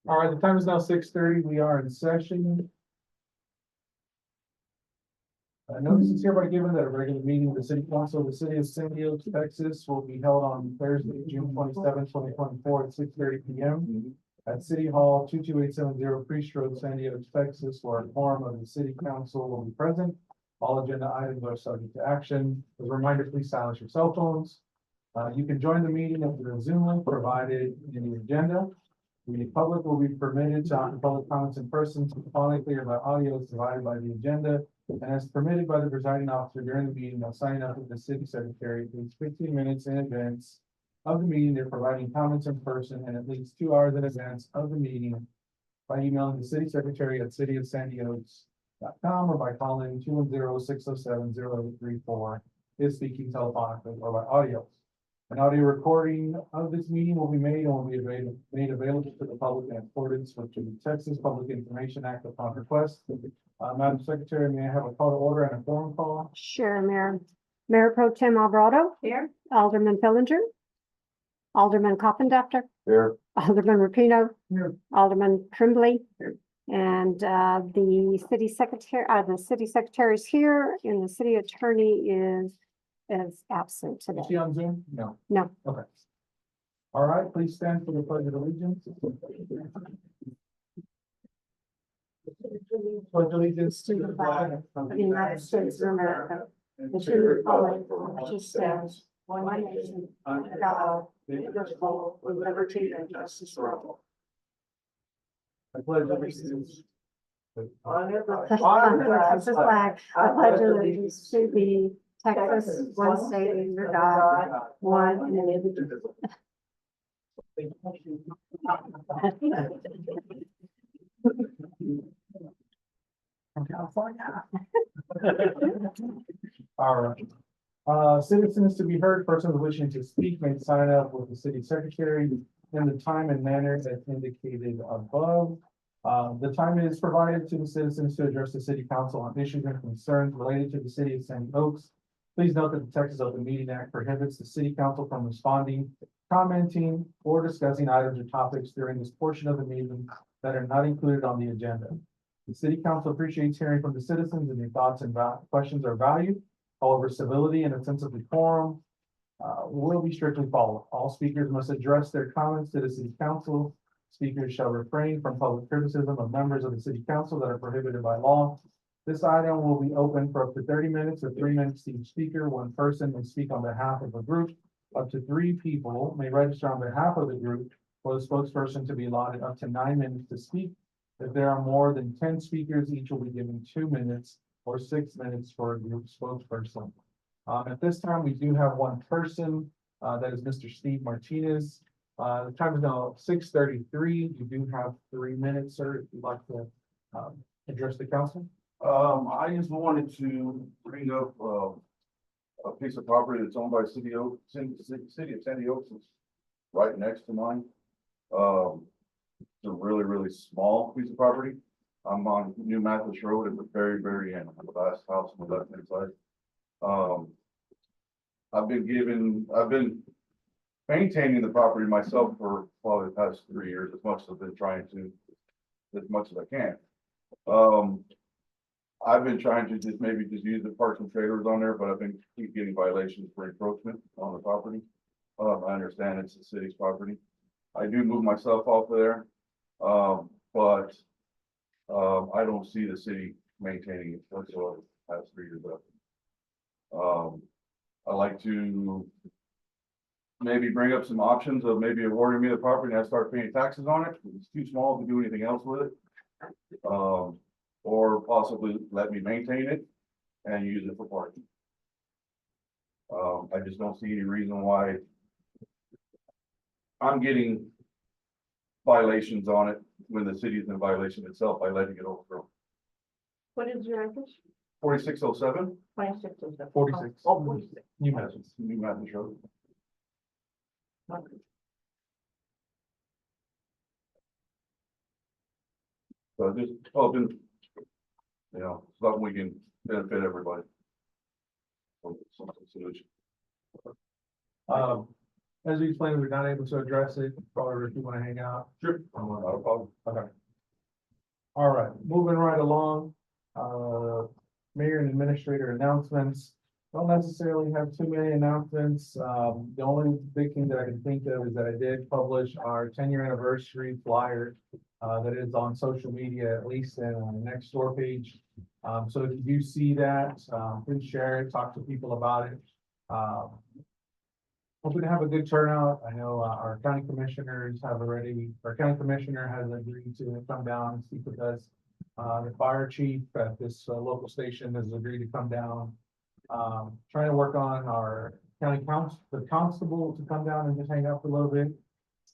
All right, the time is now 6:30. We are in session. Notice is hereby given that a regular meeting of the city council of the city of San Diego, Texas will be held on Thursday, June 27, 2024 at 6:30 p.m. at City Hall, 22870 Priest Road, San Diego, Texas, where a quorum of the city council will be present. All agenda items are subject to action. As a reminder, please silence your cell phones. You can join the meeting over the Zoom link provided in the agenda. The public will be permitted to offer public comments in person, telephonically, or by audio as provided by the agenda. And as permitted by the presiding officer during the meeting, they'll sign up with the city secretary at least 15 minutes in advance of the meeting. They're providing comments in person and at least 2 hours in advance of the meeting by emailing the city secretary at cityofsandiego.com or by calling 210-607-0834 if speaking telephonically or by audio. An audio recording of this meeting will be made and will be made available to the public in accordance with the Texas Public Information Act upon request. Madam Secretary, may I have a call to order and a forum call? Sure, Mayor. Mayor Pro Tem Alvarado. Here. Alderman Fillinger. Alderman Coffindafter. Here. Alderman Rapino. Here. Alderman Trimbley. Here. And the city secretary is here and the city attorney is absent Is today. she on Zoom? No. No. Okay. All right, please stand for the pledge of allegiance. Pledge allegiance To the flag of the United States of America, and to the republic for which it stands, one nation, under God, indivisible, with liberty and justice for all. I pledge allegiance. Honor the flag. I pledge allegiance to the Texas, one state under God, one and indivisible. From California. All right. Citizens to be heard, persons wishing to speak may sign up with the city secretary in the time and manner as indicated above. The time is provided to the citizens to address the city council on issues and concerns related to the city of Sandy Oaks. Please note that the Texas Open Meeting Act prohibits the city council from responding, commenting, or discussing items or topics during this portion of the meeting that are not included on the agenda. The city council appreciates hearing from the citizens and your thoughts and questions are valued. However, civility and a sense of decorum will be strictly followed. All speakers must address their comments to the city council. Speakers shall refrain from public criticism of members of the city council that are prohibited by law. This item will be open for up to 30 minutes or 3 minutes to each speaker. One person may speak on behalf of a group. Up to 3 people may register on behalf of the group for the spokesperson to be allotted up to 9 minutes to speak. If there are more than 10 speakers, each will be given 2 minutes or 6 minutes for a group spokesperson. At this time, we do have one person, that is Mr. Steve Martinez. The time is now 6:33. You do have 3 minutes, sir, if you'd like to address the council. I just wanted to bring up, a piece of property that's owned by City of Sandy Oaks. It's right next to mine. It's a really, really small piece of property. I'm on New Mathis Road at the very, very end, the last house on the left-hand side. I've been maintaining the property myself for probably the past 3 years, as much as I've been trying to, as much as I can. I've been trying to maybe use the parks and trailers on there, but I've been keep getting violations for encroachment on the property. I understand it's the city's property. I do move myself off of there, but I don't see the city maintaining it whatsoever the past 3 years up. I like to maybe bring up some options of maybe awarding me the property and I start paying taxes on it. It's too small to do anything else with it. Or possibly let me maintain it and use it for parking. I just don't see any reason why I'm getting violations on it when the city is in violation itself by letting it overgrow. What is your address? 4607, 2607. 46. Oh, 46. New Mathis. New Mathis Road. So just hoping, something we can benefit everybody. Some solution. as we explained, we're not able to address it, or if you wanna hang out. Sure. Not a problem. Okay. All right, moving right along, mayor and administrator announcements. Don't necessarily have too many announcements. The only big thing that I can think of is that I did publish our 10-year anniversary flyer. That is on social media, at least in our next door page. So if you do see that, please share it, talk to people about it. Hoping to have a good turnout. I know our county commissioners have already, our county commissioner has agreed to come down and speak with us. The fire chief at this local station has agreed to come down. Trying to work on our the constable to come down and just hang out for a little bit.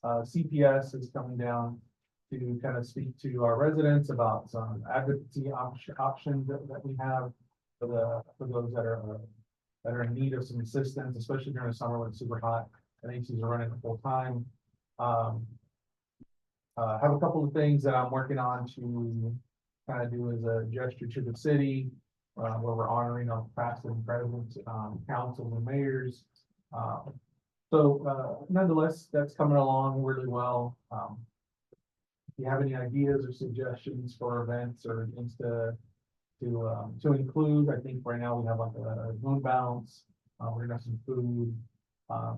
CPS is coming down to kind of speak to our residents about some advocacy options that we have for those that are in need of some assistance, especially during the summer when it's super hot and ACs are running full time. Have a couple of things that I'm working on to kind of do as a gesture to the city, where we're honoring our past and present, councils and mayors. Nonetheless, that's coming along really well. If you have any ideas or suggestions for events or things to include, I think right now we have like a moon bounce, we're gonna have some food,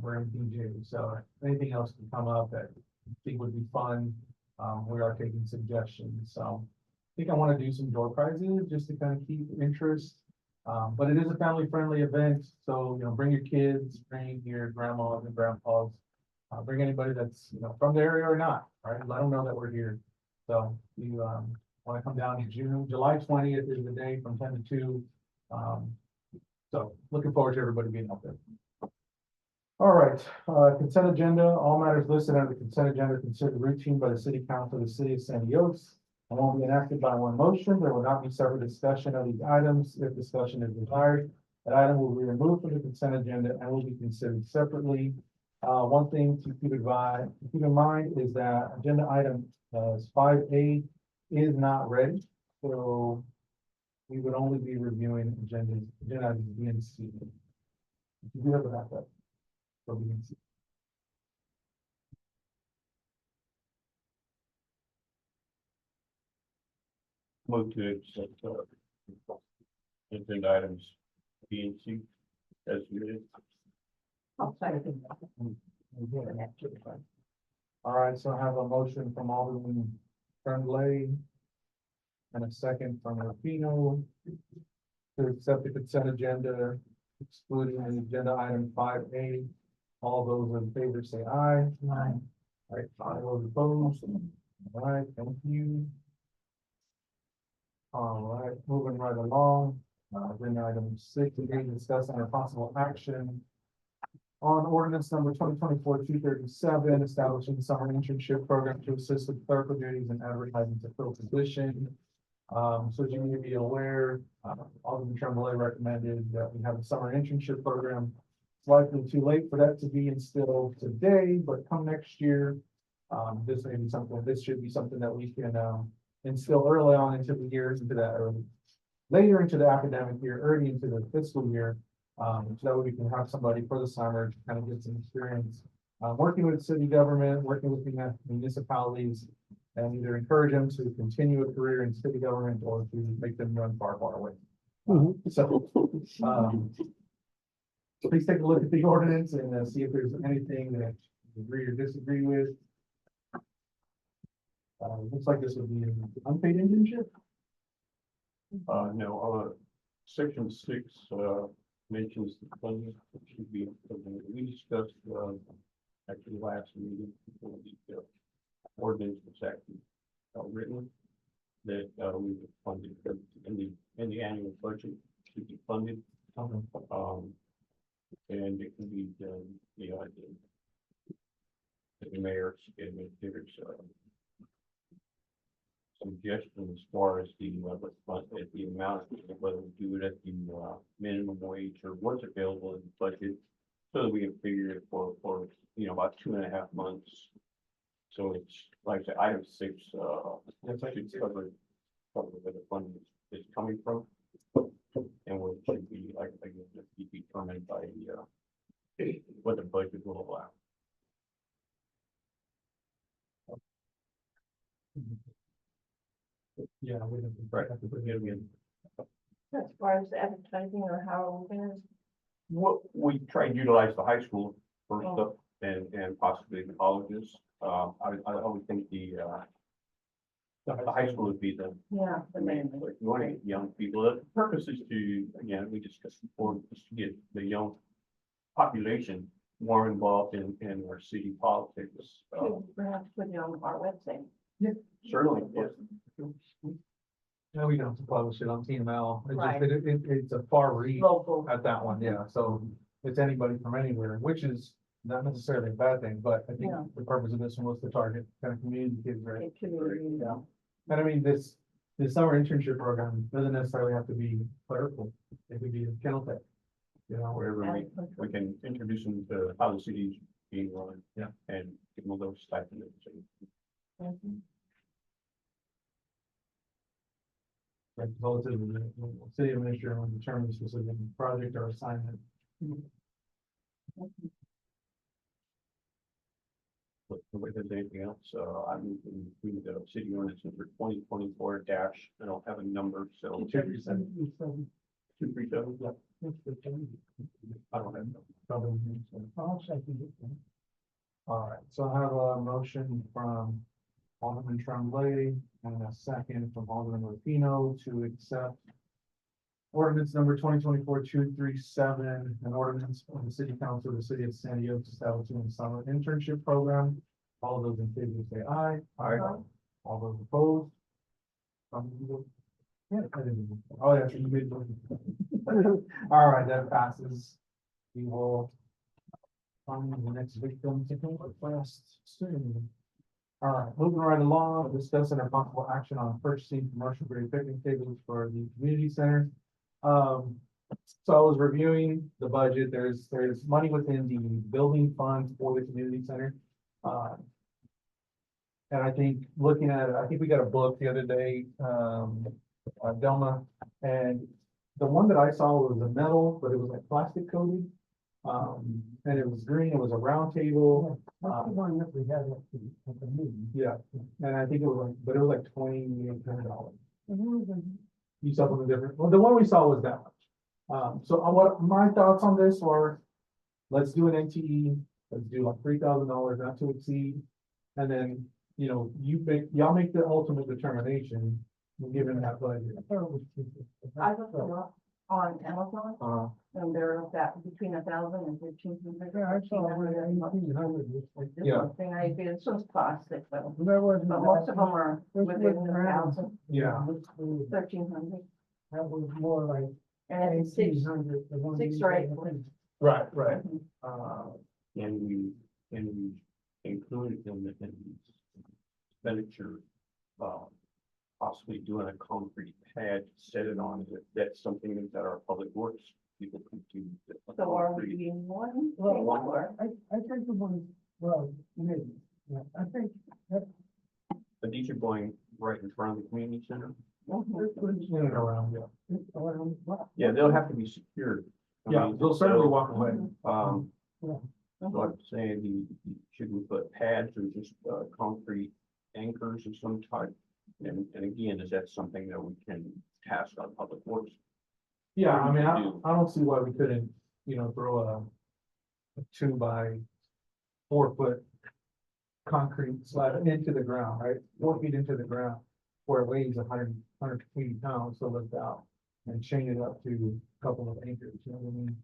we're gonna DJ, so if anything else can come up that I think would be fun, we are taking suggestions, so I think I wanna do some door prizes just to kind of keep interest. But it is a family-friendly event, so, you know, bring your kids, bring your grandmas and grandpas, bring anybody that's, you know, from the area or not, right? Let them know that we're here. So you, want to come down in July 20th is the day from 10 to 2. So looking forward to everybody being out there. All right, consent agenda, all matters listed under the consent agenda are considered routine by the city council of the city of San Diego. And won't be enacted by one motion. There will not be separate discussion of these items. If discussion is desired, that item will be removed from the consent agenda and will be considered separately. One thing to keep in mind is that agenda item 5A is not ready, so we would only be reviewing agenda items B and C. If you do have a backup for B and C. Move to accept, agenda items B and C as submitted. I'll second. All right, so I have a motion from Alderman Tremblay and a second from Rufino to accept the consent agenda, excluding the agenda item 5A. All those in favor say aye. Aye. All right, all those opposed. All right, thank you. All right, moving right along, agenda item 6, discussing a possible action on ordinance number 2024-237, establishing the summer internship program to assist with clerical duties and advertising to fill position. So as you may be aware, Alderman Tremblay recommended that we have a summer internship program. It's likely too late for that to be instilled today, but come next year, this should be something that we can instill early on into the years, later into the academic year, early into the fiscal year. So that way we can have somebody for the summer to kind of get some experience, working with city government, working with the municipalities, and either encourage them to continue a career in city government or to make them run far, far away. So please take a look at the ordinance and see if there's anything that you agree or disagree with. Looks like this would be an unpaid internship. No, section 6, mentions the funding that should be, we discussed, actually last meeting, before the ordinance was actually written, that we would fund it in the annual budget should be funded. And it can be done, you know, the mayor's administrators suggestion as far as the the amount, whether we do it at the minimum wage or what's available in the budget, so that we can figure it for you know, about 2.5 months. So it's like the item 6, that's actually covered where the funding is coming from, and what should be like be determined by what the budget will allow. Yeah, we don't. Right. Yeah, we- As far as advertising or how we're gonna, What, we try and utilize the high school first Oh. up and possibly the colleges. I always think the high school would be the yeah, the main. like, you want to get young people. The purpose is to, again, we discussed before, is to get the young population more involved in our city politics. Perhaps put it on our website. Certainly, yes. No, we don't have to publish it on TML. It's just Right. that it's a far reach Local. at that one, yeah, so it's anybody from anywhere, which is not necessarily a bad thing, but I think Yeah. the purpose of this one was to target kind of community kids, right? It could be, Yeah. And I mean, this summer internship program doesn't necessarily have to be clerical, it could be in kennel tech. You know, Wherever we can introduce them to how the city's being run. Yeah. And give them those stipends. like, relative to the city administrator will determine the specific project or assignment. But if there's anything else, I'm including the city ordinance number 2024 dash, I don't have a number, so. 237. 237, yeah. I don't have. Probably. All right, so I have a motion from Alderman Tremblay and a second from Alderman Rufino to accept ordinance number 2024-237, an ordinance of the city council of the city of San Diego establishing a summer internship program. All those in favor say aye. Aye. All those opposed? Yeah, I didn't. Oh, yeah, you made. All right, that passes. We will find the next victim to come request soon. All right, moving right along, discussing a possible action on purchasing commercial grade picnic tables for the community center. So I was reviewing the budget, there's money within the building fund for the community center. And I think looking at it, I think we got a book the other day, Delma, and the one that I saw was a metal, but it was like plastic coated. And it was green, it was a round table. That's the one that we had at the meeting. Yeah, and I think it was like, but it was like $2,800. You saw something different, well, the one we saw was that much. So what my thoughts on this were, let's do an NTE, let's do like $3,000, not to exceed. And then, you know, y'all make the ultimate determination, given that budget. I looked them up on Amazon, and they're that between 1,000 and 1,500. Yeah, I saw $1,500 a month. This Yeah. one thing I did, this one's plastic, but There was. but most of them are within 1,000, Yeah, 1,300, that was more like. and it's six or eight. Right, right. Can we include it in the expenditure, possibly doing a concrete pad, set it on, that's something that our public works people can do. So are we doing one? Well, One or? I think the one, well, maybe, yeah, I think that. But these are going right in front of the community center. In and around, yeah. Yeah, they'll have to be secured. I Yeah, mean, they'll certainly so, walk away. So I'm saying, should we put pads or just, concrete anchors of some type? And again, is that something that we can task our public works? Yeah, I mean, Do. I don't see why we couldn't, you know, throw a 2 by 4 foot concrete slab into the ground, right? 4 feet into the ground, where it weighs 180 pounds, so lift out and chain it up to a couple of anchors, you know what I mean?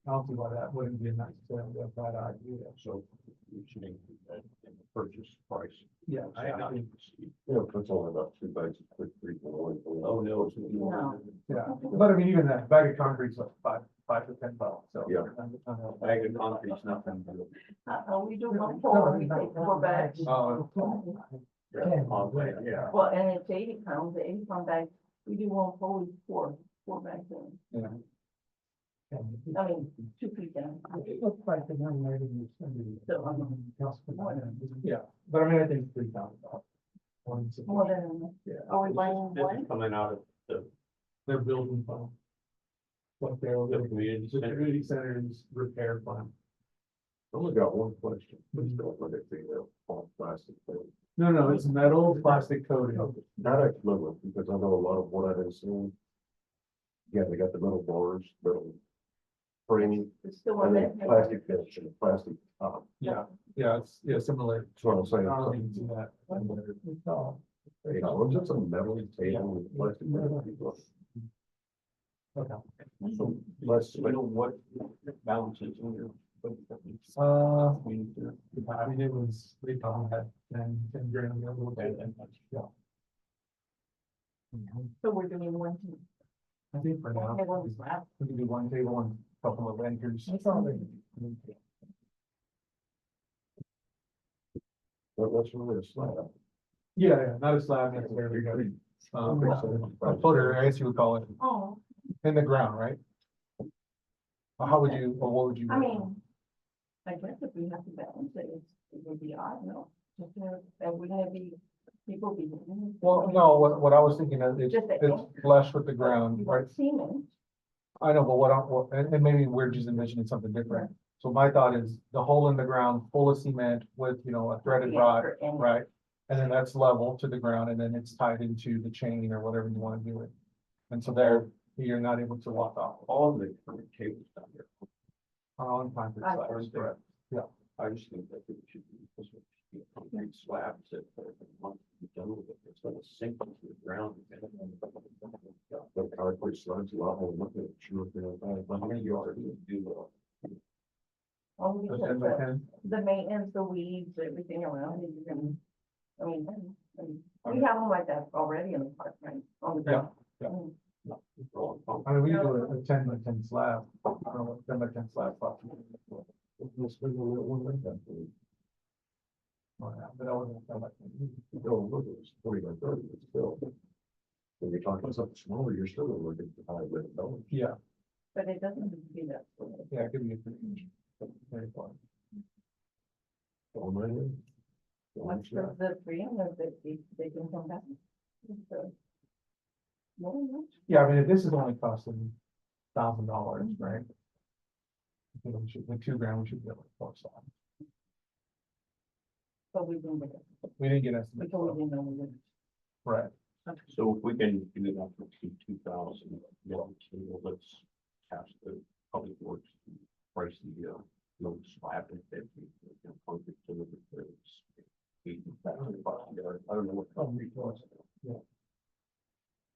I don't see why that wouldn't be a necessarily a bad idea. So we should include that in the purchase price. Yeah, I think, Yeah, it's only about 2 bags of quick free for Oh, no. No. yeah, but I mean, even that bag of concrete's like five to 10 pounds, so. Yeah. Bag of concrete's nothing. We do one full, we take 4 bags. Yeah. Well, and it's 80 pounds, the 80-pound bag, we do one full, four bags in. Yeah. I mean, 2 feet down. It looks like the young lady was. So, Yeah, but I mean, I think $3,000. more than, Yeah. are we buying This one? is coming out of the Their building fund. What they're, community the center. community center's repair fund. only got one question. Please don't let it be a all plastic thing. No, it's metal, plastic coating. Not actually, metal, because I know a lot of what I've been seeing. Yeah, they got the metal bars, metal framing, It's still on and that. then plastic finish and plastic top. Yeah, it's, similar. That's what I'm saying. I don't think you see that. You know, it's just a metal table with plastic. Okay. So let's, you know, what balances in your. I mean, it was, they probably had 10 grand, a little bit, and that's, yeah. So we're doing one, two. I think for now, Okay, one slab. we can do one table and a couple of anchors. What's really a slab? Yeah, not a slab necessarily, but, a footer, I guess you would call it, Oh, in the ground, right? How would you, or what would you? I mean, I guess if we have to balance it, it would be odd, no? Just, that we're gonna be, people be. Well, no, what I was thinking is, Just the it's anchor. flush with the ground, You right? want cement, I know, but and maybe we're just envisioning something different. So my thought is the hole in the ground full of cement with, a threaded the rod, anchor and- right? And then that's level to the ground and then it's tied into the chain or whatever you want to do it. And so there, you're not able to walk off. All the current tables down there. On concrete I slabs, understand. correct. I just think that it should be, this would be a concrete slab, that once you're done with it, it's gonna sink into the ground. The concrete slabs, a lot more money, sure. How many yards do you do? only So because 10 by 10. the maintenance, the weeds, everything around it, you're gonna, we have them like that already in the park, right? On the Yeah, ground. yeah. Mm. I mean, we can do a 10 by 10 slab. I don't know what 10 by 10 slab. possibly. Let's figure out one like that. Oh, yeah, but I wasn't 10 by 10. No, look, it's 40 by 30, it's still. When you're talking something smaller, you're still gonna look at the $5 million. Yeah, But it doesn't have to be that. yeah, it could be a pretty huge. Very fun. Oh, my God. What's the 350, they can come back. So, no. Yeah, I mean, if this is only costing $1,000, right? I think we should, with 2 grand, we should be able to force that. But we didn't get it, We didn't get estimates. because we didn't know we would. Right, So if we can do that for 2,000, let's ask the public works to price the, little slab and concrete delivery. I don't know what concrete was.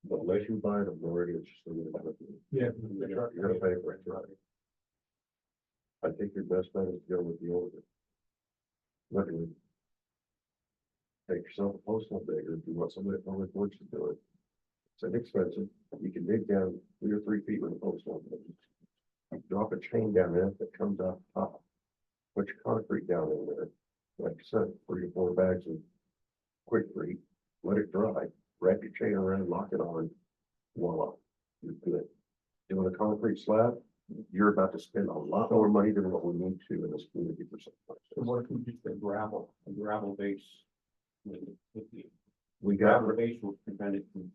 But unless you buy it, I'm already interested in it. yeah. You're gonna pay for it, right? I think your best bet is to go with the older. Literally. Take yourself a postal digger, do what somebody at Public Works is doing. It's inexpensive, you can dig down 3 or 3 feet with a postal. Drop a chain down there that comes out top. Put your concrete down in there, like I said, 3 or 4 bags of quickcrete, let it dry, wrap your chain around, lock it on, voila, you're good. Doing a concrete slab, you're about to spend a lot more money than what we need to in this community for something. So what if we just a gravel base? We got, Gravel base will prevent it from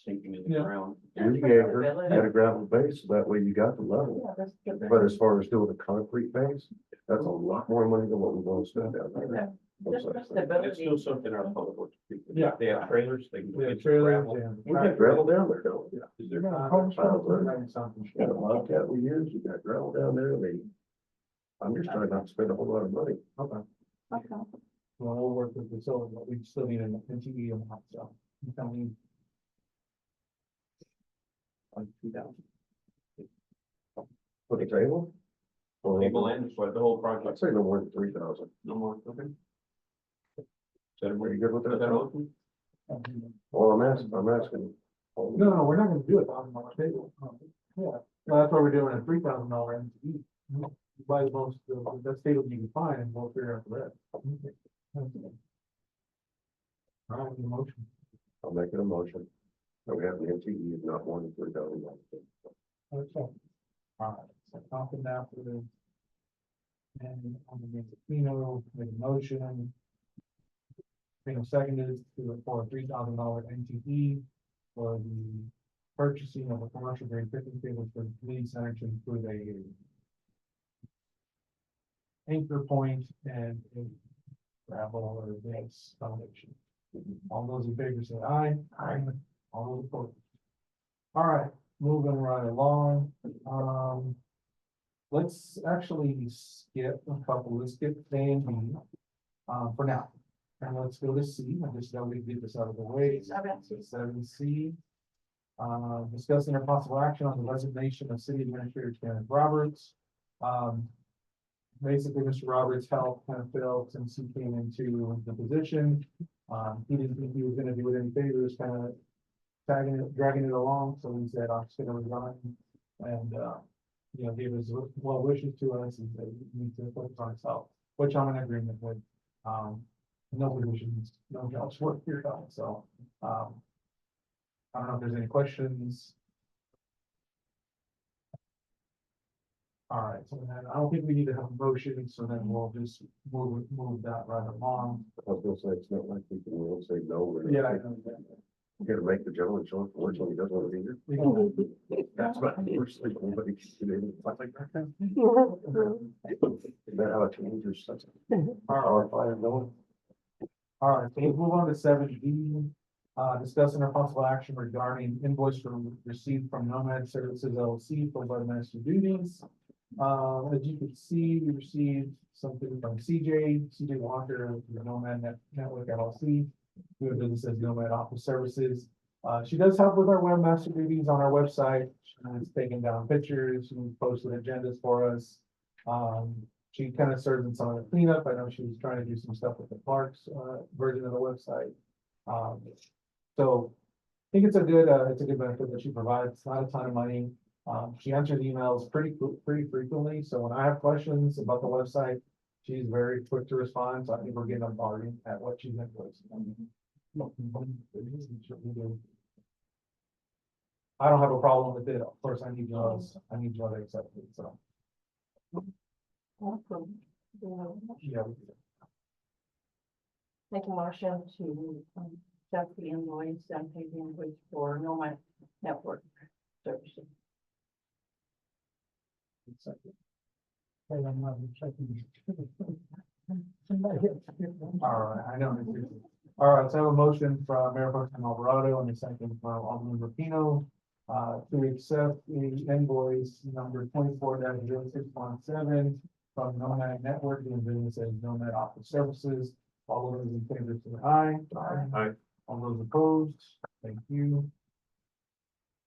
sinking in the Yeah. ground. we got a gravel base, so that way you got the level. Yeah, that's good. But as far as doing a concrete base, that's a lot more money than what we want to spend down there. Okay. Just for It's stability. still something our public works people. Yeah. They have trailers, they can. We have get trailers gravel. and. We got gravel down there, don't we? Is there- Something. You got a Bobcat we use, you got gravel down there, I'm just trying not to spend a whole lot of money. Okay. Okay. Well, we'll work with the facility, but we still need an NTE amount, so. you tell me. On 2,000. For the table? Or Table ends for the whole I'd project, say no more than 3,000. no more, okay? Is that a Are you good with that? motion? Well, I'm asking. No, we're not gonna do $1,000 table. Yeah, well, that's why we're doing a $3,000 NTE. You buy the most, the best table you can find and we'll figure out the rest. All right, the motion. I'll make it a motion. That we have the NTE is not more than $3,000. Okay. All right, so talking now for the. And I'm gonna get Pino, make a motion. Pino seconded to for a $3,000 NTE for the purchasing of a commercial grade picnic table for the community center to include a. anchor point and a gravel or base foundation. All those in favor say aye. Aye. All those opposed. All right, moving right along, let's actually skip a couple, let's skip A and B, for now. And let's go to C, I just know we get this out of the way. 7C. Discussing a possible action on the resignation of City Administrator Kenneth Roberts. Basically, Mr. Roberts' health kind of failed since he came into the position. He didn't think he was gonna do it any favors, kind of dragging it along, so he said, I'm just gonna resign. And, you know, gave his well wishes to us and said, he needs to focus on himself, which I'm in agreement with. No positions, no jobs work here, so, I don't know if there's any questions. All right, so then I don't think we need to have a motion, so then we'll just move that right along. I was gonna say, it's not like we can, we'll say no. we're Yeah, not- I know that. You gotta make the gentleman show up for work when he doesn't want to be here. We don't- That's what worse, like, nobody can sit in and fight like that. Is that how it changes or something? All right. Fire going. All right, so we'll move on to 7B, discussing a possible action regarding invoice received from Nomad Services LLC for webmaster duties. As you can see, we received something from CJ Walker, the Nomad Network LLC, doing business as Nomad Office Services. She does help with our webmaster duties on our website. She's taking down pictures, she posted agendas for us. She kind of serves in some of the cleanup. I know she was trying to do some stuff with the Parks, version of the website. So I think it's a good benefit that she provides. It's not a ton of money. She answers emails pretty frequently. So when I have questions about the website, she's very quick to respond. So I think we're getting a bargain at what she's invoicing. I don't have a problem with it. Of course, I need y'all to accept it. So, yeah. Make a motion to, accept the invoice and pay the invoice for Nomad Network Services. All right, I know. All right, so I have a motion from Mayor Pro Tem Alvarado and a second from Alderman Rapino, to accept the invoice number 24-0617 from Nomad Network, doing business as Nomad Office Services. All those in favor say aye. Aye. All those opposed, thank you.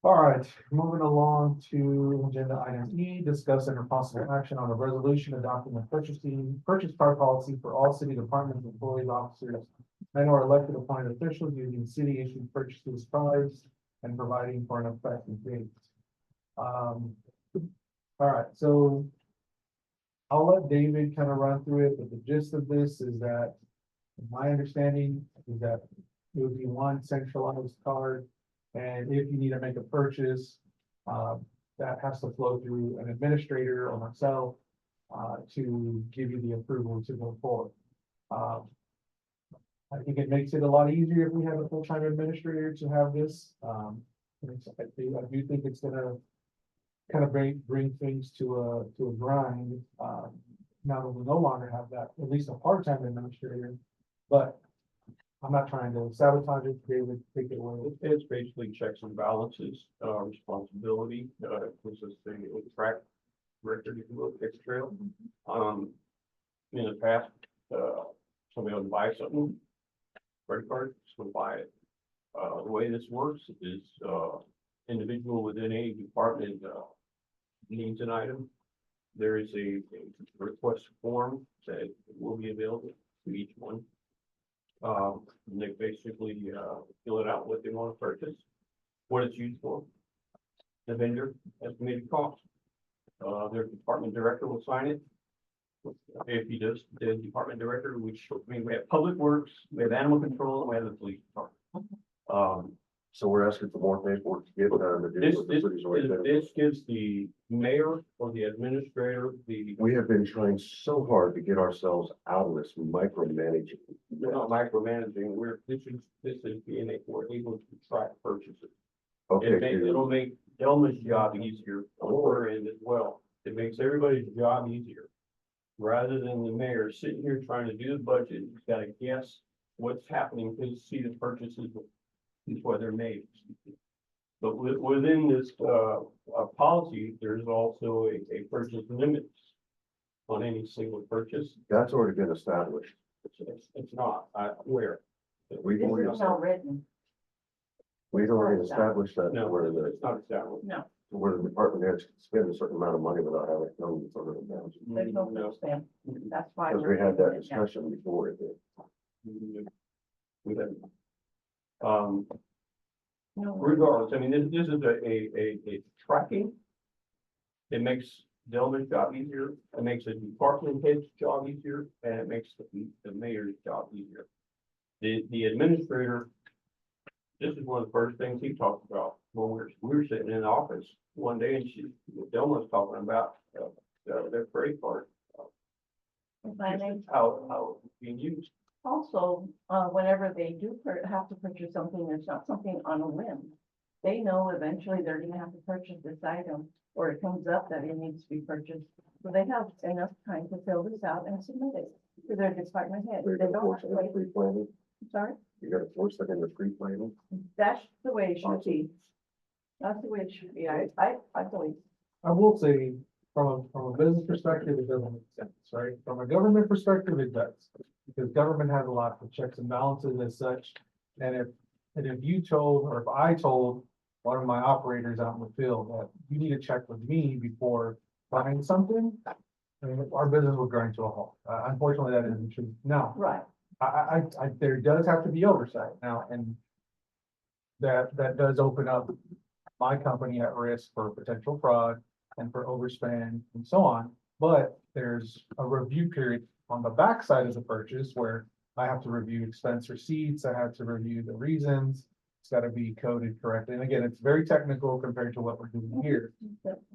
All right, moving along to agenda item E, discuss and possible action on a resolution adopting a purchase card policy for all city departments, employees, officers, and or elected appointed officials using city issued purchases cards and providing for an effective date. All right, so I'll let David kind of run through it, but the gist of this is that my understanding is that it would be one centralized card. And if you need to make a purchase, that has to flow through an administrator or myself, to give you the approval to go forward. I think it makes it a lot easier if we have a full-time administrator to have this. I do think it's gonna kind of bring things to a grind. Now that we no longer have that, at least a part-time administrator, but I'm not trying to sabotage it, David, take it away. It's basically checks and balances, responsibility, gives us the track record, if you will, X trail. In the past, somebody would buy something, credit card, just would buy it. The way this works is, individual within a department, needs an item. There is a request form that will be available to each one. And they basically, fill it out, what they want to purchase, what it's used for. The vendor estimated cost. Their department director will sign it. If he does, the department director, which, I mean, we have public works, we have animal control, and we have the police department. So we're asking for more paperwork to get done to do what the city's already done. This gives the mayor or the administrator We have been trying so hard to get ourselves out of this micromanaging. we're not micromanaging, this is being we're able to track purchases. Okay, It'll make Elma's job easier on her end as well. It makes everybody's job easier. rather than the mayor sitting here trying to do the budget, he's gotta guess what's happening, because see the purchases is why they're made. But within this, policy, there's also a purchase limit on any single purchase. That's already been established. It's not, where? We've This already, is now written, we've already established that No, where the, it's not established. no, where the department heads can spend a certain amount of money without having it known it's already down. there's no such thing, that's why. Because we we're had that doing it now. discussion before it did. We haven't. No, Regardless, I mean, this is a tracking. It makes Delvin's job easier, it makes the department head's job easier, and it makes the mayor's job easier. The administrator, this is one of the first things he talked about when we were sitting in the office one day, and Delvin was talking about, their credit card. Planning. How it's being used. Also, whenever they do have to purchase something, it's not something on a whim. They know eventually they're gonna have to purchase this item, or it comes up that it needs to be purchased. So they have enough time to fill this out and submit it to their department head. They're They gonna don't force have it to in wait. pre-planning. Sorry, You gotta force that in the pre-planning. that's the way it should be. That's the way it should be. I believe. I will say, from a business perspective, it doesn't make sense, right? From a government perspective, it does. Because government has a lot of checks and balances as such. And if you told, or if I told one of my operators out in the field that you need to check with me before buying something, I mean, our business would grind to a halt. Unfortunately, that isn't true. Now, Right. there does have to be oversight now, and that does open up my company at risk for potential fraud and for overspend and so on. But there's a review period on the backside of the purchase where I have to review expense receipts, I have to review the reasons. It's gotta be coded correctly. And again, it's very technical compared to what we're doing here.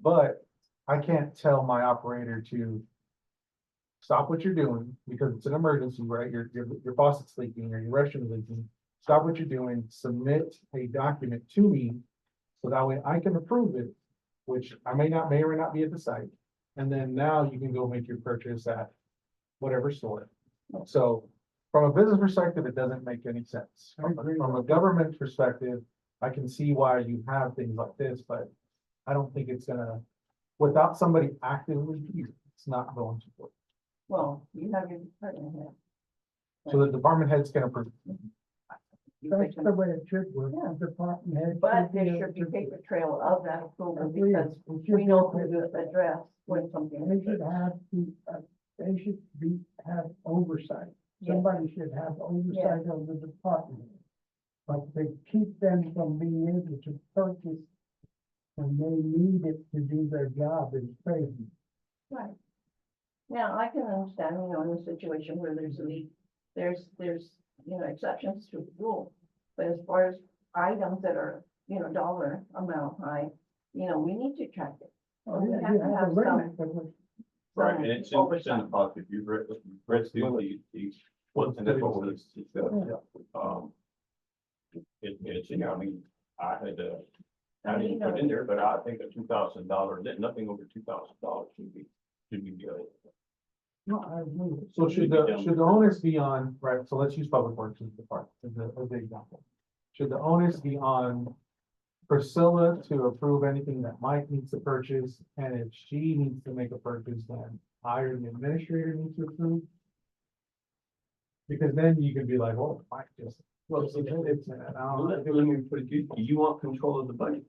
But I can't tell my operator to stop what you're doing because it's an emergency, right? Your faucet's leaking or your restroom's leaking. Stop what you're doing, submit a document to me, so that way I can approve it, which I may or may not be at the site. And then now you can go make your purchase at whatever store. So from a business perspective, it doesn't make any sense. From a government perspective, I can see why you have things like this, but I don't think it's gonna, without somebody actively here, it's not going to work. Well, you have your department head. So the department heads can approve. That's the way it should work, Yeah. the department head. But should there be should be able to- paper trail of that approval Agreed. because It should we know be- who to address when something. They should have they should have oversight. Yes. Somebody should have oversight of the department. But to keep them from being able to purchase when they need it to do their job is crazy. Right. Now, I can understand, in a situation where there's a leak, there's, exceptions to the rule. But as far as items that are, dollar amount high, we need to track it. And we You have to have a have limit, some. but Right, and it's in oversight. the policy, if you've read through these, well, and that's what we're discussing. It's, I mean, I had to, I didn't put in there, but I think a $2,000, nothing over $2,000 should be no, I agree. So should the onus be on, right, so let's use public works as the part, as the example. Should the onus be on Priscilla to approve anything that Mike needs to purchase? And if she needs to make a purchase, then I or the administrator needs to approve? Because then you can be like, well, Mike just. Well, it's, Let me put it, do you want control of the budget?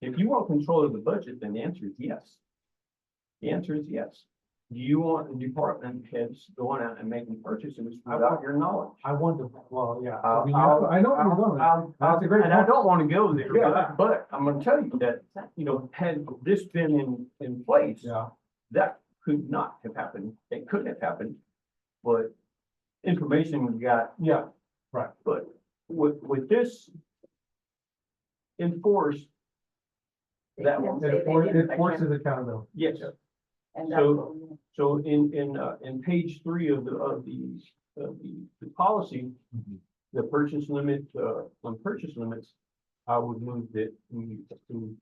If you want control of the budget, then the answer is yes. The answer is yes. Do you want the department heads going out and making purchases without your knowledge? I wonder, well, yeah. I'll- I mean, I know where you're going. That's a great And I point. don't want to go there, Yeah. but I'm gonna tell you that, had this been in place, Yeah, that could not have happened. It couldn't have happened. But information we got, yeah, but with this enforced, that They one, can say they didn't, it forces accountability. yes. And that's what we- So in page 3 of the policy, the purchase limit, on purchase limits, I would move that we approve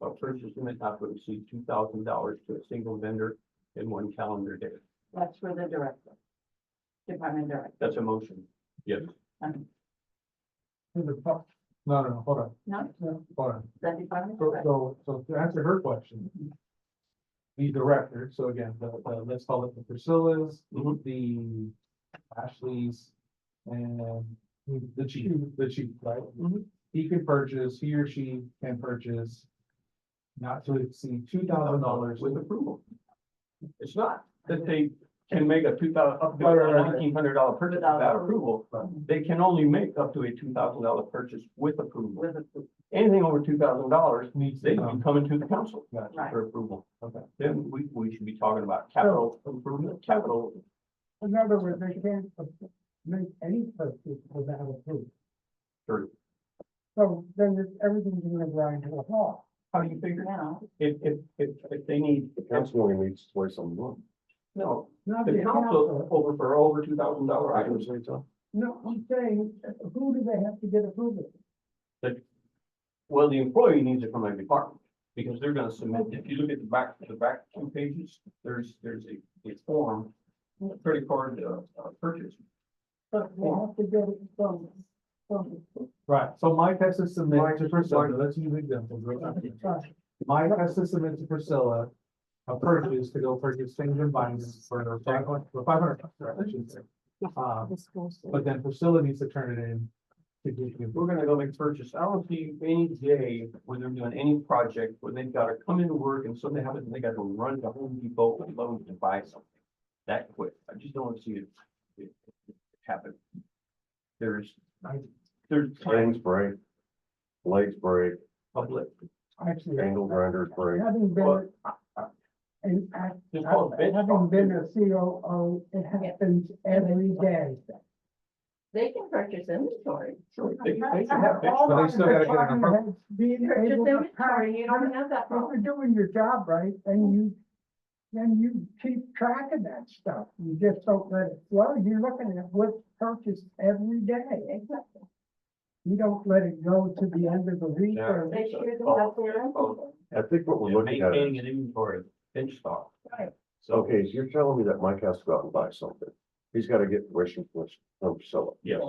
a purchase limit not to exceed $2,000 to a single vendor in one calendar day. That's for the director. Department director. That's a motion. Yes. To the pub. No, hold on, No, hold on. the department So, director. so to answer her question. The director, so again, let's call it the Priscilla's, Mhm. the Ashley's, and the chief, right? Mhm. He can purchase, he or she can purchase not to exceed $2,000 With approval. It's not that they can make a up to Right, a right, right. $1,900 purchase Without without approval. They can only make up to a $2,000 purchase with approval. With a, Anything over $2,000, needs they to can come. come into the council Gotcha. for approval. Okay. Then we should be talking about capital improvement, capital. In other words, they can't make any purchase without approval. True. So then everything's gonna grind to a halt. How do you figure it now, if they need, The council only meets twice a month. no, Not the council for over $2,000 I can items. say so. No, I'm saying, who do they have to get approval? Well, the employee needs it from their department, because they're gonna submit, if you look at the back 2 pages, there's a form, credit card, purchase. But they have to get it from. Right, so Mike has to submit to Priscilla, let's use examples. real quick. Mike has to submit to Priscilla a purchase to go purchase things and bindings for 500, right, I should say. But then Priscilla needs to turn it in. To get you. We're gonna go make purchase, I don't see any day when they're doing any project where they've gotta come into work and something happens and they gotta run to Home Depot and load and buy something. That quick, I just don't wanna see it happen. There's Things break, legs break, public, Actually, angle grinders break. having been, and It's called bench having top. been a COO, it happens every day. they can purchase inventory. they can have bench But they still gotta get an Department approval. heads being Purchase able to inventory, you don't have that If you're problem. doing your job right, then you keep track of that stuff. You just don't let it flow. You're looking at what's purchased every day. Exactly. You don't let it go to the end of the week or. They should have their inventory. I think what we're You're looking at maintaining is, an inventory, bench stock. Right. So, okay, so you're telling me that Mike has to go out and buy something. He's gotta get permission from Priscilla. yes,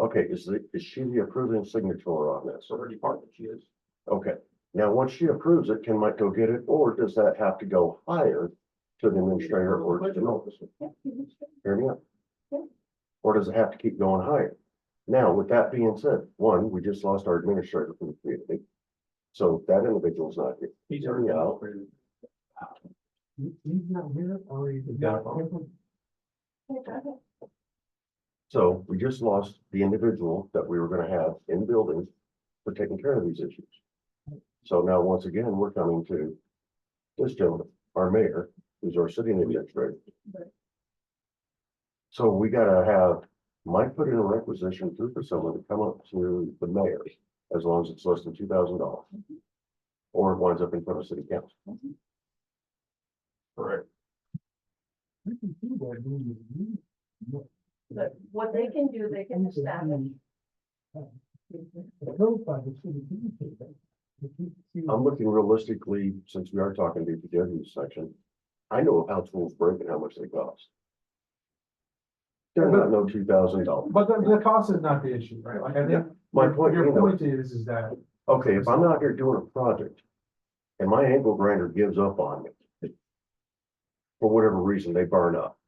Okay, is she the approving signature on this? so her department, she is. Okay, now, once she approves it, can Mike go get it, or does that have to go higher to the administrator or to the officer? Hear me out. Yeah. Or does it have to keep going higher? Now, with that being said, one, we just lost our administrator from the community. So that individual's not here. He's Hear already me out. operated. He's not here or he's Yeah. got different. So we just lost the individual that we were gonna have in buildings for taking care of these issues. So now, once again, we're coming to this gentleman, our mayor, who's our city administrator. So we gotta have Mike put in a requisition through Priscilla to come up to the mayor, as long as it's less than $2,000. Or it winds up in front of city council. Correct. You can see that. But what they can do, they can establish. Approved by the city council. I'm looking realistically, since we are talking DPW section, I know how tools break and how much they cost. They're not no $2,000. But the cost is not the issue, right? Like, I think. My point, Your you know, point is that, okay, if I'm out here doing a project and my angle grinder gives up on me, for whatever reason, they burn up.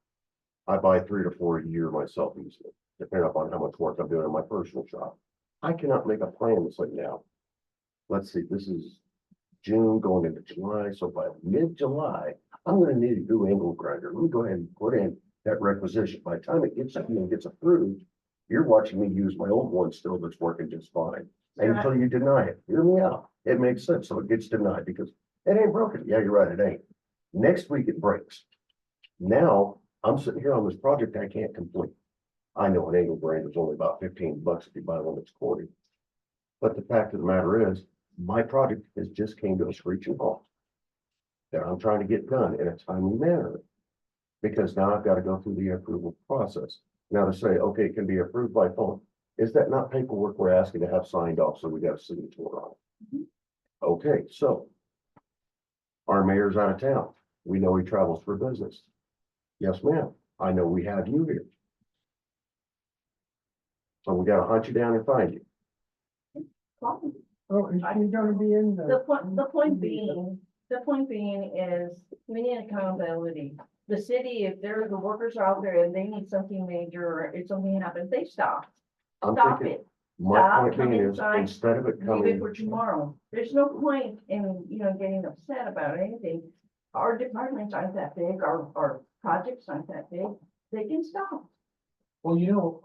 I buy 3 to 4 a year myself easily, depending upon how much work I'm doing in my personal shop. I cannot make a plan that's like now. Let's see, this is June going into July, so by mid-July, I'm gonna need a new angle grinder. Let me go ahead and put in that requisition. By the time it gets to me and gets approved, you're watching me use my old one still that's working just fine. Until you deny it. Hear me out. It makes sense. So it gets denied because it ain't broken. Yeah, you're right, it ain't. Next week it breaks. Now, I'm sitting here on this project I can't complete. I know an angle grinder is only about $15 if you buy one that's 40. But the fact of the matter is, my project has just came to a screeching halt. That I'm trying to get done in a timely manner. Because now I've got to go through the approval process. Now to say, okay, it can be approved by phone, is that not paperwork we're asking to have signed off, so we got a signature on it? Okay, so. Our mayor's out of town. We know he travels for business. Yes, ma'am. I know we have you here. So we gotta hunt you down and find you. Oh, is she gonna be in The point being, is we need accountability. The city, if there are the workers are out there and they need something major, or if something happens, they stop. I'm Stop thinking, it. my Stop, point come being is, inside, instead of it Leave it coming, for tomorrow. There's no point in, getting upset about anything. Our departments aren't that big, our projects aren't that big. They can stop. Well,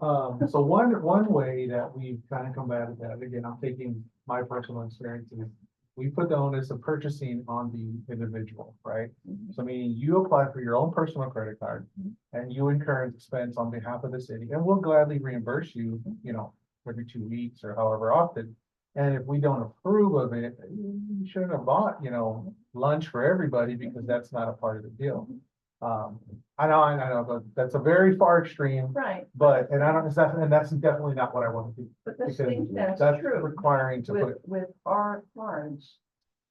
so one way that we've kind of combated that, again, I'm taking my personal experiences. We put the onus of purchasing on the individual, right? So meaning you apply for your own personal credit card and you incur an expense on behalf of the city, and we'll gladly reimburse you, every 2 weeks or however often. And if we don't approve of it, you shouldn't have bought, lunch for everybody because that's not a part of the deal. I know, but that's a very far extreme, Right. but, and I don't, and that's definitely not what I want to do. But this Because thing that's that's true. requiring to put, With our cards,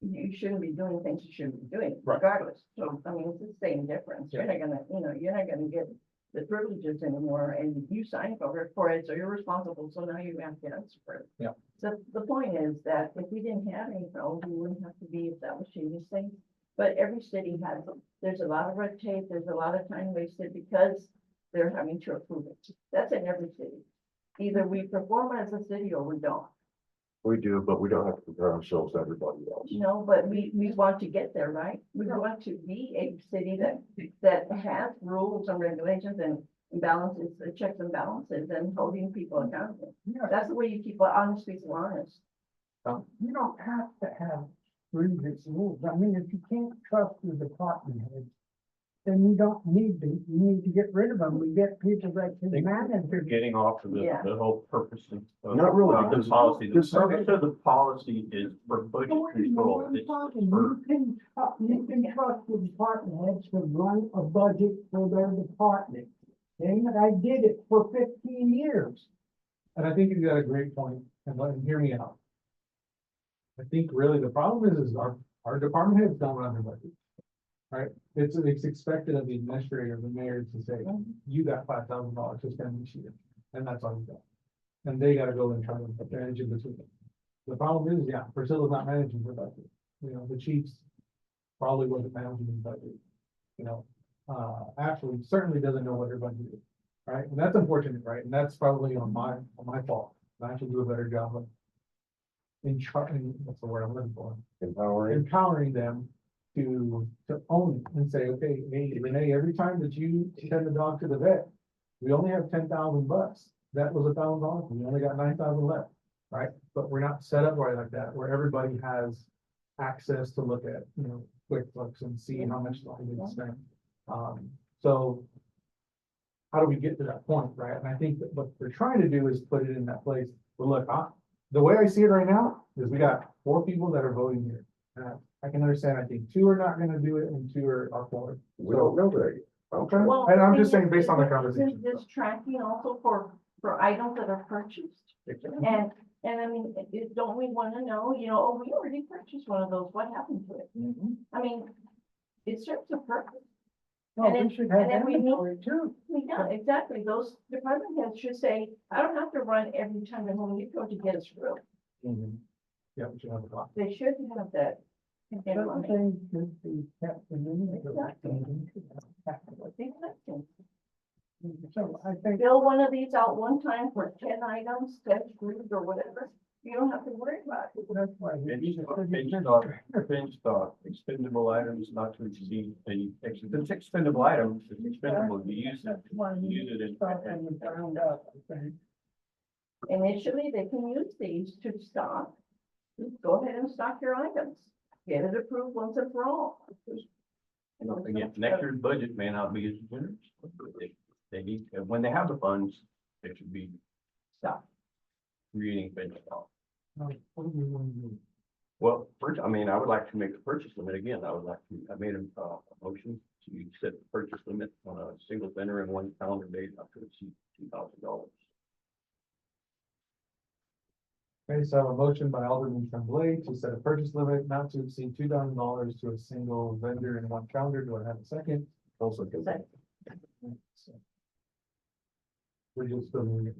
you shouldn't be doing things you shouldn't be doing Right. regardless. So, I mean, it's the same difference. You're Yeah. not gonna, you're not gonna get the privileges anymore and you signed for it, so you're responsible. So now you have to answer for it. Yeah. So the point is that if we didn't have any problems, we wouldn't have to be establishing these things. But every city has them. There's a lot of red tape. There's a lot of time wasted because they're having to approve it. That's in every city. Either we perform as a city or we don't. we do, but we don't have to compare ourselves to everybody else. But we want to get there, right? We want to be a city that has rules and regulations and balances, checks and balances and holding people accountable. Yeah, That's the way you keep honest people honest. you don't have to have stringent rules. I mean, if you can't trust your department head, then you don't need to, you need to get rid of them. We get people that can manage They're it. getting off of Yeah. the whole purpose of. Not really, The because policy, the this- purpose of the policy is for budget No, you know what control. I'm It's talking. for- You can trust the department heads to run a budget for their department. And I did it for 15 years. and I think you got a great point, and hear me out. I think really the problem is our department heads don't run their budget. Right? It's expected of the administrator, the mayor to say, you got $5,000 to spend this year, and that's all you got. And they gotta go and try to manage it this week. The problem is, yeah, Priscilla's not managing her budget. The chiefs probably wasn't managing the budget. Actually, certainly doesn't know what her budget is, right? And that's unfortunate, right? And that's probably on my fault. I should do a better job of what's the word I'm looking for? Empowering them to own it and say, okay, hey, Renee, every time that you send the dog to the vet, we only have $10,000. That was $1,000. We only got 9,000 left, right? But we're not set up right like that, where everybody has access to look at, QuickBooks and see how much money they spend. So how do we get to that point, right? And I think that what they're trying to do is put it in that place. But look, the way I see it right now is we got 4 people that are voting here. I can understand, I think 2 are not gonna do it and 2 are for it. We don't know that yet. Okay, Well, and I'm the just thing saying is, based on the isn't conversation. this tracking also for items that are purchased? And I mean, don't we want to know, oh, we already purchased one of those, what happened to it? I mean, it serves a purpose. Well, And we then- should have and then we need- inventory too. Yeah, exactly. Those department heads should say, I don't have to run every time the Home Depot to get us through. Yeah, we should have a clock. They should have that. in their Certain mind. things should be kept in inventory. Exactly. So I think, Fill one of these out one time for 10 items, 10 groups or whatever. You don't have to worry about it. that's why we Bench use a stock, city bench administrator. stock, bench stock, expendable items not to exceed any, it's expendable items, it's expendable, you use it. That's why we Use it in- start from the ground up, I think. Initially, they can use these to stock. Go ahead and stock your items. Get it approved once and for all. Again, next year's budget may not be as generous. But they need, when they have the funds, they should be stopped. Creating bench stock. Now, what do you want to do? Well, first, I would like to make the purchase limit again. I made a motion to set the purchase limit on a single vendor in one calendar day, not to exceed $2,000. Okay, so I have a motion by Alderman Tremblay to set a purchase limit not to exceed $2,000 to a single vendor in one calendar. Do I have a second? Also, good. Second. We just go to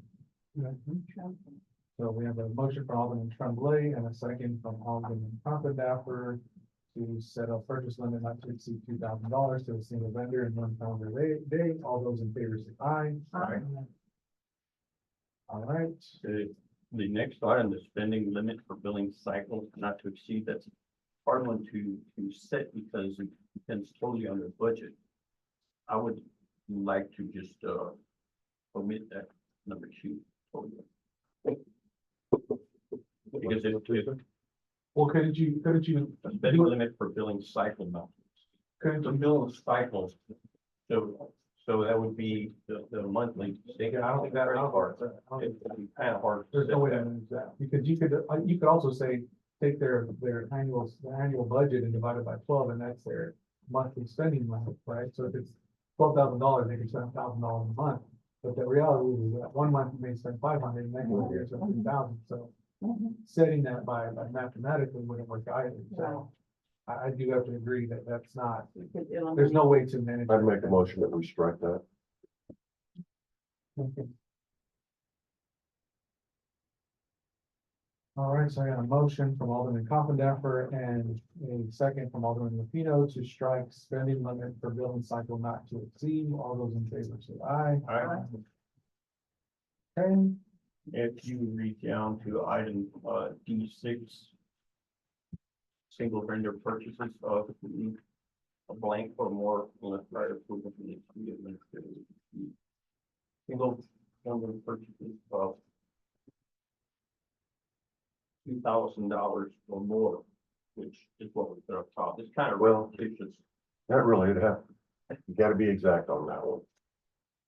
So we have a motion from Alderman Tremblay and a second from Alderman Papadapper to set a purchase limit not to exceed $2,000 to a single vendor in one calendar day. All those in favor say aye. Aye. All right, The next item, the spending limit for billing cycles not to exceed, that's a hard one to set because it depends totally on the budget. I would like to just, omit that number 2 totally. Because well, couldn't you, the spending limit for billing cycle not, couldn't the you, billing cycles. So that would be the monthly. I don't think that hard. It'd be kind of hard. to there's no set way to that. manage that, because you could also say, take their annual budget and divide it by 12, and that's their monthly spending limit, right? So if it's $12,000, they can spend $1,000 a month. But the reality is that one month you may spend 500, and next month you spend 2,000, so Mhm. setting that by mathematically wouldn't work either, Right. so. I do have to agree that that's not, We could there's eliminate- no way to manage. I'd make a motion that we strike that. All right, so I got a motion from Alderman Coffendaffer and a second from Alderman Lupino to strike spending limit for billing cycle not to exceed. All those in favor say aye. Aye. Okay, If you read down to item D6, single vendor purchases of a blank or more unless prior approval from the city administrator. Single vendor purchases of $2,000 or more, which is what we put up top. It's kind of repetitious. Not really, it'd have, you gotta be exact on that one.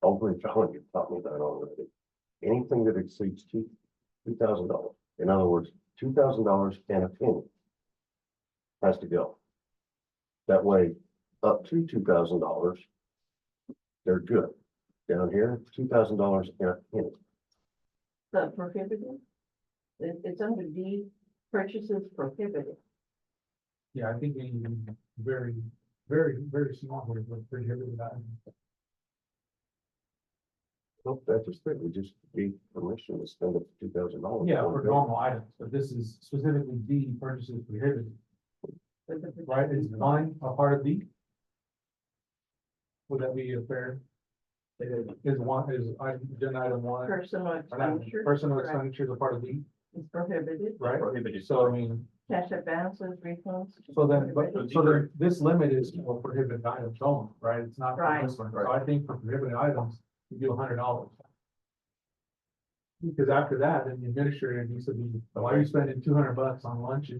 Hopefully, John, you taught me that already. Anything that exceeds $2,000, in other words, $2,000 and a penny has to go. That way, up to $2,000, they're good. Down here, $2,000 and a penny. The prohibited? It's under D, purchases prohibited. yeah, I think we need to be very, very, very small here with prohibited items. Nope, that's just it, we just gave permission to spend up to $2,000. Yeah, for normal items, but this is specifically D, purchases prohibited, right? Is one a part of D? Would that be a fair? Is one, is agenda item one? Personal or not, expenditure. Personal correct, expenditures are part of D, is prohibited. right? Prohibited. So I mean, Cash advances, refunds. so then, this limit is for prohibited items only, right? It's not for Right. this one. So I think for prohibited items, you do $100. Because after that, then the administrator needs to be, why are you spending $200 on lunch?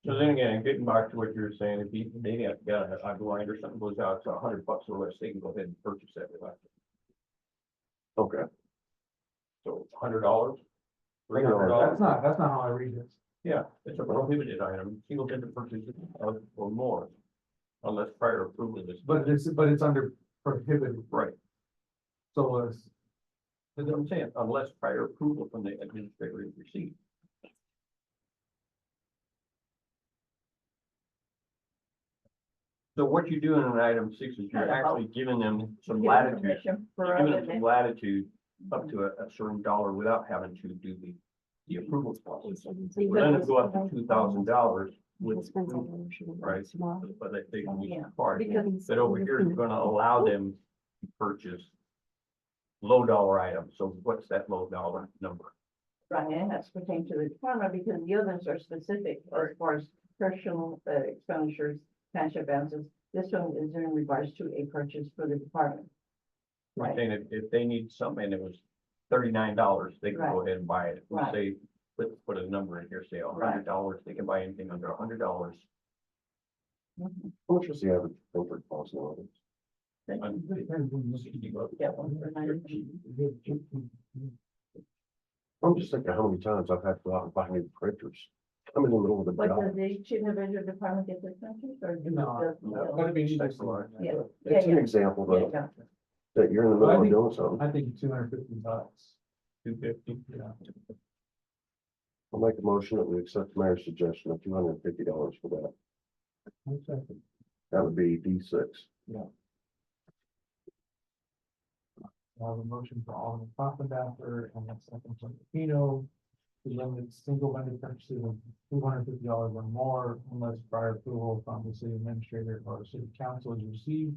So then again, getting back to what you were saying, if you, maybe I've got a blind or something goes out to $100 or less, they can go ahead and purchase that without. Okay, So $100. That's not how I read this. Yeah, it's a prohibited item, single vendor purchases of or more, unless prior approval is. But it's under prohibited, Right, so that's what I'm saying, unless prior approval from the administrator is received. So what you do in item 6 is you're actually giving them some Give latitude, permission for you're giving other them some than- latitude up to a certain dollar without having to do the approval process. So We're gonna go up to $2,000 with, right, Right. but they can use Yeah, the card. because- But over here, you're gonna allow them to purchase low dollar items. So what's that low dollar number? Right, and that's pertain to the department because the others are specific as far as personal expenditures, cash advances. This one is in regards to a purchase for the department. I'm Right. saying if they need something and it was $39, they can go ahead and buy it. If we Right. say, put a number in here, say $100, they can buy anything under $100. Mhm. how much was the average filter cost nowadays? And Get one for 19. I'm just thinking how many times I've had to go out and buy new printers. I'm in the middle of the But job. does each individual department get this country or? do No, the- but it'd be neat to see. Yeah. It's an Yeah. example Yeah, though, yeah. that you're in the But I middle of think- doing something. I think $250. $250. Yeah. I'll make a motion that we accept the mayor's suggestion of $250 for that. That would be D6. I have a motion for Alderman Profenbacher and a second from Pino to limit single vendor purchases of $250 or more unless prior approval from the city administrator or city council is received.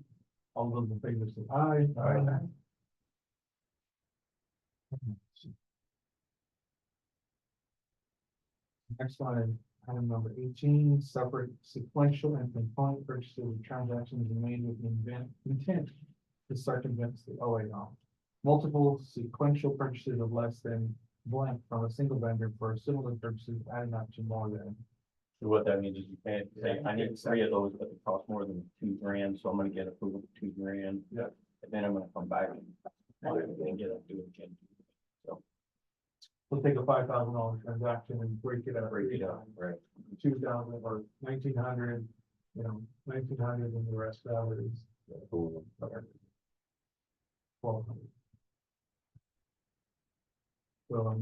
All those in favor say aye. Aye. Next one is item number 18, separate sequential and component purchases of transactions made with the intent to circumvent the OA law. Multiple sequential purchases of less than blank from a single vendor for similar purchases adding up to more than. So what that means is you can't say, I need 3 of those, but they cost more than $2,000, so I'm gonna get approval for $2,000. Yep. And then I'm gonna come back and get it, do it again. We'll take a $5,000 transaction and break it up. Break it up, right. 2,000 or 1,900, 1,900 and the rest of it is. Cool. 1,200. So,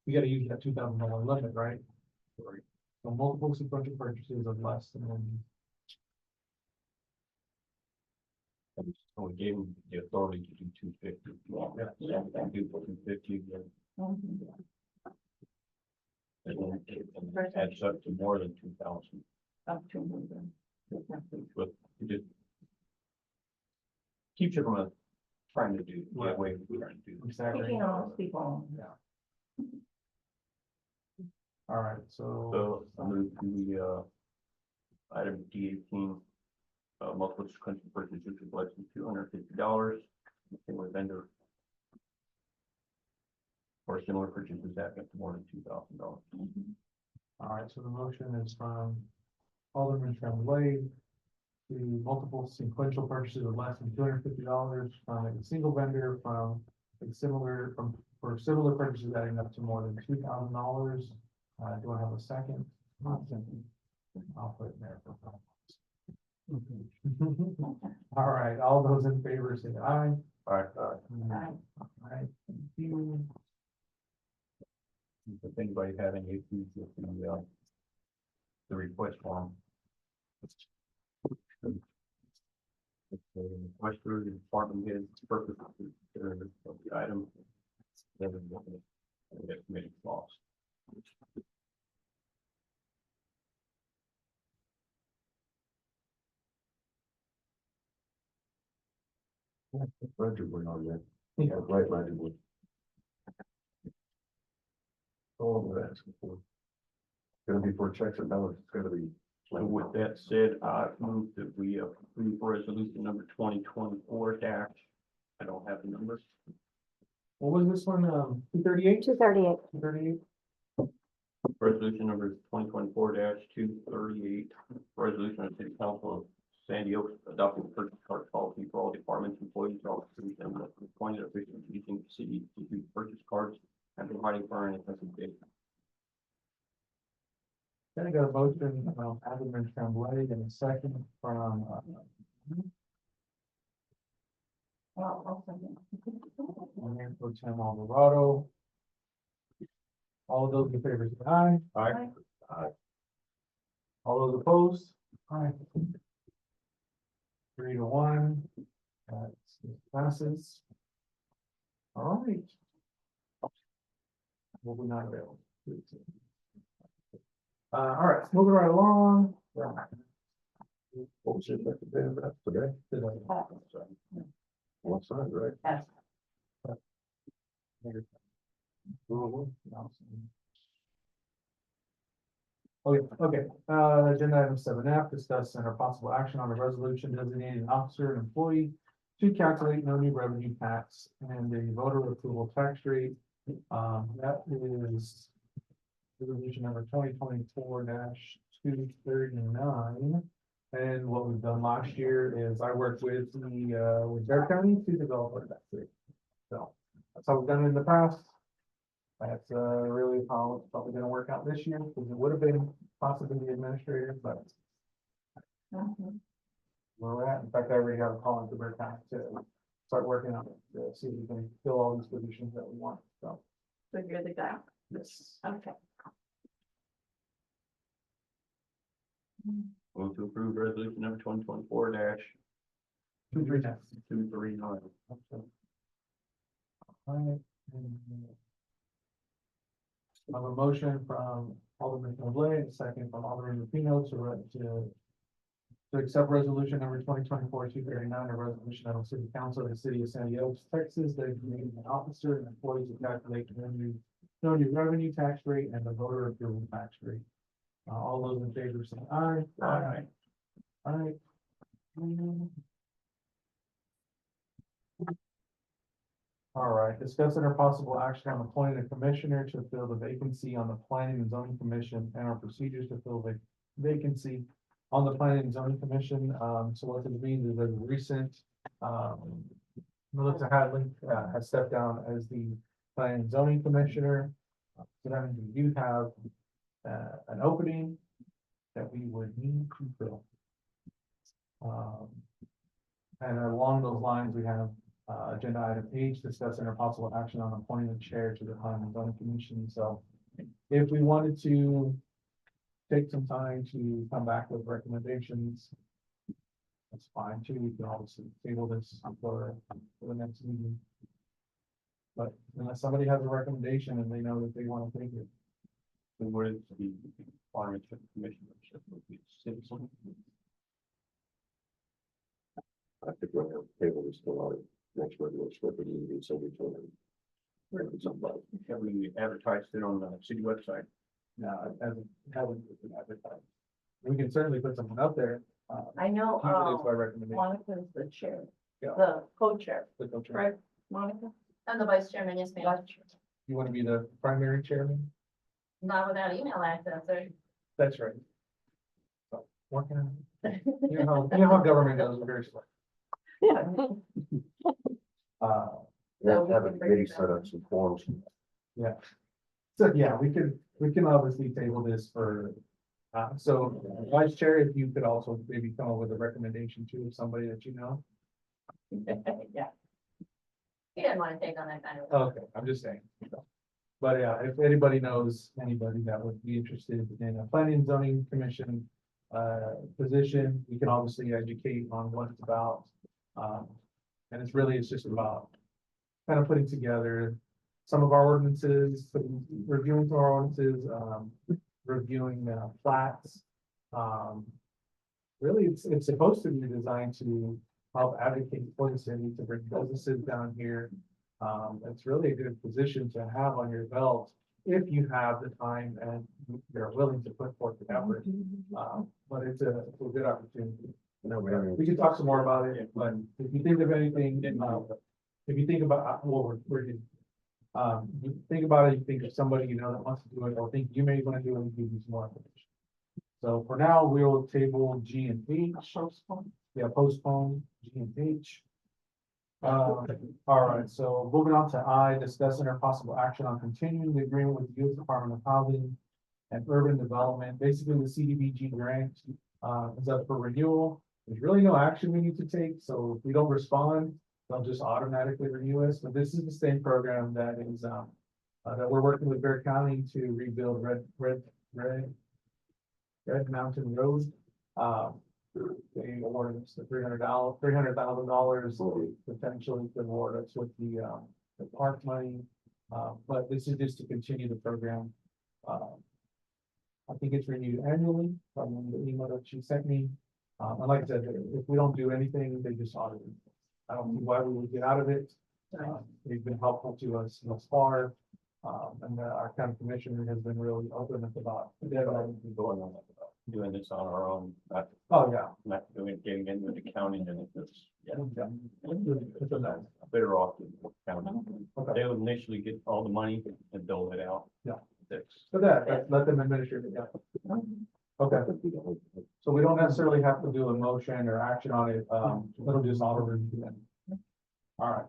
we gotta use that $2,000 limit, right? Right. So multiple sequential purchases of less than. So we gave them the authority to do 250. Yeah. So we can do 250 again, Mhm. and then it adds up to more than 2,000. Up to 100. But it just keeps you from trying to do, Right. get away from trying to do. Exactly. Taking all those people. All right, so. So I move to the item D18, multiple sequential purchases of less than $250. Single vendor or similar purchases that up to more than $2,000. All right, so the motion is from Alderman Tremblay to multiple sequential purchases of less than $250 from a single vendor for similar purchases adding up to more than $2,000. Do I have a second? I'll put it there. All right, all those in favor say aye. All right, All right, thank you. if anybody have any issues with the request form. The requester, the department head, purpose of the item. Then we'll get committee clause. Ledger went on there. Yeah. Right, ledger would. All we're asking for. Gonna be for checks and balances, it's gonna be. So with that said, I move that we approve resolution number 2024 dash. I don't have the numbers. What was this one, 238? 238. 238? Resolution number 2024-238, resolution of the City Council of Sandy Oaks adopting purchase card policy for all departments, employees, officers, and appointed officials using the city to issue purchase cards and providing for an effective date. Then I got a motion from Alderman Tremblay and a second from, I'll second. Mayor Pro Tem Alvarado. All of those in favor say aye. Aye. All those opposed? Aye. 3-1. Passes. All right. Will be not available. All right, moving right along. What was it that day of that today? One side, right? Yes. Okay, agenda item 7F, discuss center possible action on a resolution designating an officer and employee to calculate no new revenue tax and the voter approval tax rate. That is resolution number 2024-239. And what we've done last year is I worked with with Dare County to develop our tax rate. So that's how we've done it in the past. That's really how it's probably gonna work out this year, because it would have been possibly the administrator, but Mhm. where we're at. In fact, I already got a call into Dare County to start working on it, to see if we can fill all these positions that we want, so. So you're the guy. Yes. Okay. Move to approve resolution number 2024 Two, three, nine. 239. Alright, I have a motion from Alderman Flay, and a second from Alderman Rupino to accept resolution number 2024-239, a resolution of the city council of the city of Sandy Oaks, Texas, designating an officer and employees to calculate the revenue tax rate and the voter approval tax rate. All those in favor say aye. Aye. Aye. All right, discuss and possible action on appointing a commissioner to fill the vacancy on the planning and zoning commission and our procedures to fill the vacancy on the planning and zoning commission. So what this means is that recent, Melissa Hadley, has stepped down as the planning and zoning commissioner. So that means we do have, an opening that we would need to fill. And along those lines, we have agenda item H, discussing a possible action on appointing a chair to the planning and zoning commission. So if we wanted to take some time to come back with recommendations, that's fine too. We can obviously table this for the next meeting. But unless somebody has a recommendation and they know that they want to take it. So what is the requirements for the commissionership? Would be citizen? I think we're gonna table this till our next regular scheduled meeting, so we can. Somebody. Have we advertised it on the city website? No, it hasn't been advertised. We can certainly put something up there. I know, Candidates by recommendation. Monica's the chair, Yeah. the co-chair, But don't you- right, Monica? I'm the vice chairman, yes, ma'am. You want to be the primary chairman? Not without email access, or That's right. So, working on it. You know how government goes, very slow. Yeah. We'll have a committee set up some forms. So, yeah, we can obviously table this for, so vice chair, if you could also maybe come up with a recommendation too, of somebody that you know. Yeah. he didn't want to take on that kind of. Okay, I'm just saying. But yeah, if anybody knows anybody that would be interested in a planning and zoning commission position, we can obviously educate on what it's about. And it's just about kind of putting together some of our ordinances, reviewing some of our ordinances, reviewing plats. Really, it's supposed to be designed to help advocate for the city, to bring businesses down here. It's really a good position to have on your belt if you have the time and you're willing to put forth the effort. But it's a good opportunity. No, we haven't. We can talk some more about it, but if you think of anything, if you think about, well, you think about it, you think of somebody you know that wants to do it, or think you may want to do it, and give you some more information. So for now, we will table G and H. Yeah, postpone G and H. All right, so moving on to I, discussing our possible action on continuing the agreement with the U.S. Department of Housing and Urban Development. Basically, the CDBG grant is up for renewal. There's really no action we need to take, so if we don't respond, they'll just automatically renew us. But this is the same program that is that we're working with Bear County to rebuild Red Mountain Road. They awarded us the $300,000 potentially to award us with the park money. But this is just to continue the program. I think it's renewed annually from the email that she sent me. And like I said, if we don't do anything, they just audit it. I don't see why we would get out of it. They've been helpful to us thus far. And our county commissioner has been really open about Going on doing this on our own, not yeah. getting into the county, and it's, yeah, It's a nice. better off than the county. Okay. They would initially get all the money and dole it out. Yeah. That's, So let them administer it, yeah. Okay, so we don't necessarily have to do a motion or action on it, it'll just auto review then. All right.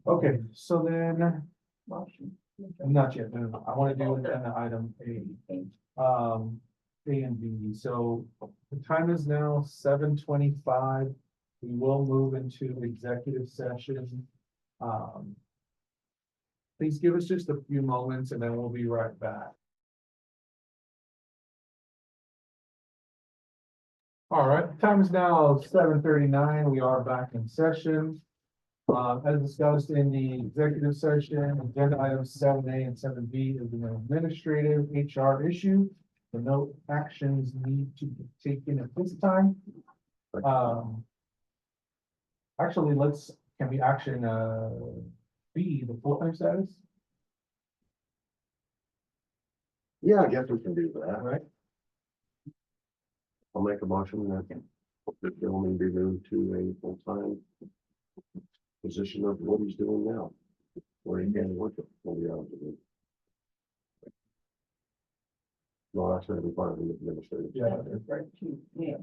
Okay, so then, not yet, no, I want to do agenda item A. A and B, so the time is now 7:25. We will move into executive session. Please give us just a few moments and then we'll be right back. All right, time is now 7:39. We are back in session. As discussed in the executive session, agenda items 7A and 7B is an administrative HR issue. The no actions need to be taken at this time. Actually, can we action, B, the full-time status? Yeah, I guess we can do that. All right, I'll make a motion that the gentleman be moved to a full-time position of what he's doing now, where he can work it, will be able to do. No, that's gonna be part of the administrative. yeah. Right, yeah.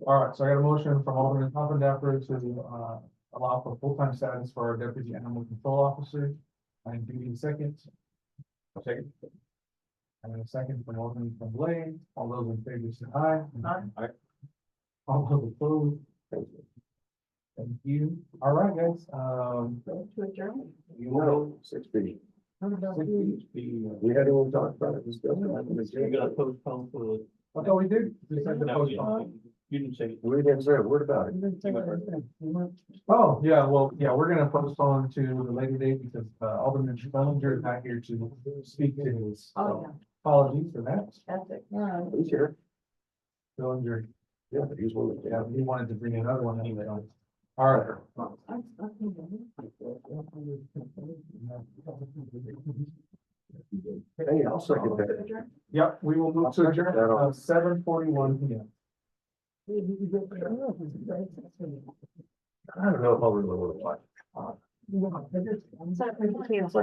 All right, so I got a motion from Alderman Hoffendapper to, allow for full-time status for our deputy animal control officer. And do you need a second? A second. And a second from Alderman from Blaine. All those in favor say aye. Aye. All those opposed, thank you. All right, guys, Go to adjourn. you No, know. 6B. What about you? We had anyone talk about it, discuss You're gonna it. postpone for I thought we did. We said the. to postpone. You didn't say. We didn't say a word about it. Oh, yeah, well, yeah, we're gonna postpone to the later date because Alderman Bellinger is not here to speak to his. Oh, yeah, Apologies for that. that's it. He's here. Bellinger, Yeah, but he's one of yeah, the. he wanted to bring another one anyway. All right. Hey, I'll second that. Yep, we will move to adjourn at 7:41 p.m. I don't know if I'll really want to watch. So, cancel.